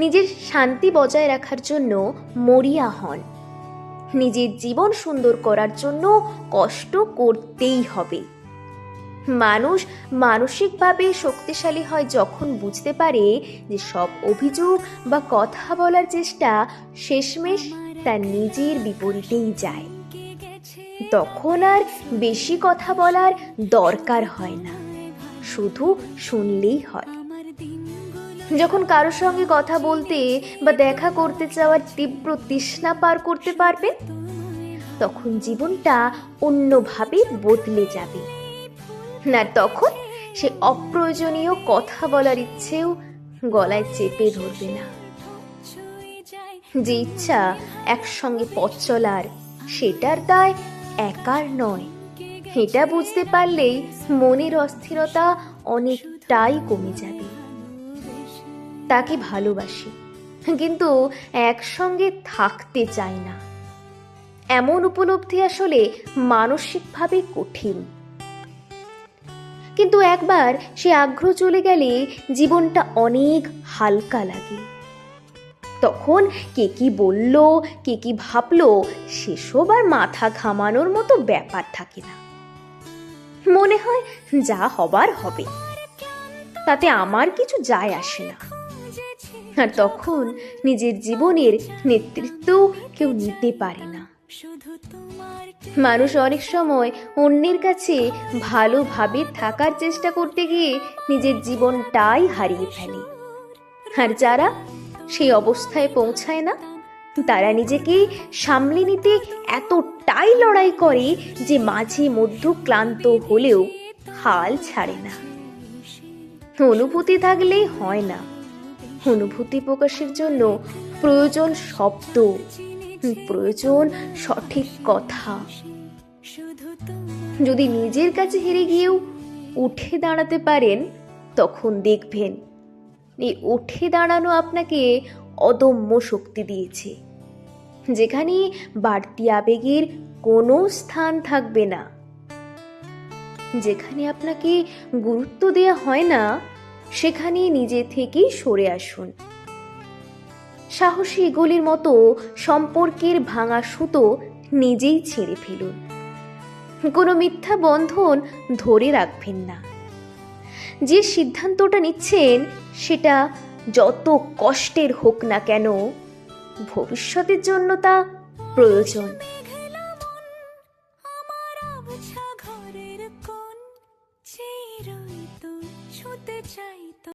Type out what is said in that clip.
নিজের শান্তি বজায় রাখার জন্য মরিয়া হন। নিজের জীবন সুন্দর করার জন্য কষ্ট করতেই হবে। মানুষ মানসিকভাবে শক্তিশালী হয় যখন বুঝতে পারে যে সব অভিযোগ বা কথা বলার চেষ্টা শেষমেশ তার নিজের বিপরীতেই যায়। তখন আর বেশি কথা বলার দরকার হয় না, শুধু শুনলেই হয়। যখন কারোর সঙ্গে কথা বলতে বা দেখা করতে চাওয়ার তীব্র তৃষ্ণা পার করতে পারবেন, তখন জীবনটা অন্যভাবে বদলে যাবে। না তখন সে অপ্রয়োজনীয় কথা বলার ইচ্ছেও গলায় চেপে ধরবে না। যে ইচ্ছা একসঙ্গে পথ চলার, সেটার দায় একার নয়। এটা বুঝতে পারলেই মনের অস্থিরতা অনেকটাই কমে যাবে। তাকে ভালোবাসি, কিন্তু একসঙ্গে থাকতে চাই না, এমন উপলব্ধি আসলে মানসিকভাবে কঠিন। কিন্তু একবার সে আগ্রহ চলে গেলে জীবনটা অনেক হালকা লাগে। তখন কে কি বলল, কে কি ভাবলো, সেসব আর মাথা ঘামানোর মতো ব্যাপার থাকে না। মনে হয় যা হবার হবে, তাতে আমার কিছু যায় আসে না। আর তখন নিজের জীবনের নেতৃত্ব কেউ নিতে পারে না। মানুষ অনেক সময় অন্যের কাছে ভালোভাবে থাকার চেষ্টা করতে গিয়ে নিজের জীবনটাই হারিয়ে ফেলে। আর যারা সেই অবস্থায় পৌঁছায় না, তারা নিজেকে সামলে নিতে এতটাই লড়াই করে যে মাঝে মধ্যে ক্লান্ত হলেও হাল ছাড়ে না। অনুভূতি থাকলেই হয় না, অনুভূতি প্রকাশের জন্য প্রয়োজন শব্দ, প্রয়োজন সঠিক কথা। যদি নিজের কাছে হেরে গিয়েও উঠে দাঁড়াতে পারেন, তখন দেখবেন এই উঠে দাঁড়ানো আপনাকে অদম্য শক্তি দিয়েছে, যেখানে বাড়তি আবেগের কোনো স্থান থাকবে না। যেখানে আপনাকে গুরুত্ব দেওয়া হয় না, সেখানে নিজে থেকেই সরে আসুন। সাহসী এগুলির মতো সম্পর্কের ভাঙা সুতো নিজেই ছিঁড়ে ফেলুন। কোনো মিথ্যা বন্ধন ধরে রাখবেন না। যে সিদ্ধান্তটা নিচ্ছেন সেটা যত কষ্টের হোক না কেন, ভবিষ্যতের জন্য তা প্রয়োজন। ঘরের কোণ চিরই তো ছুতে চাই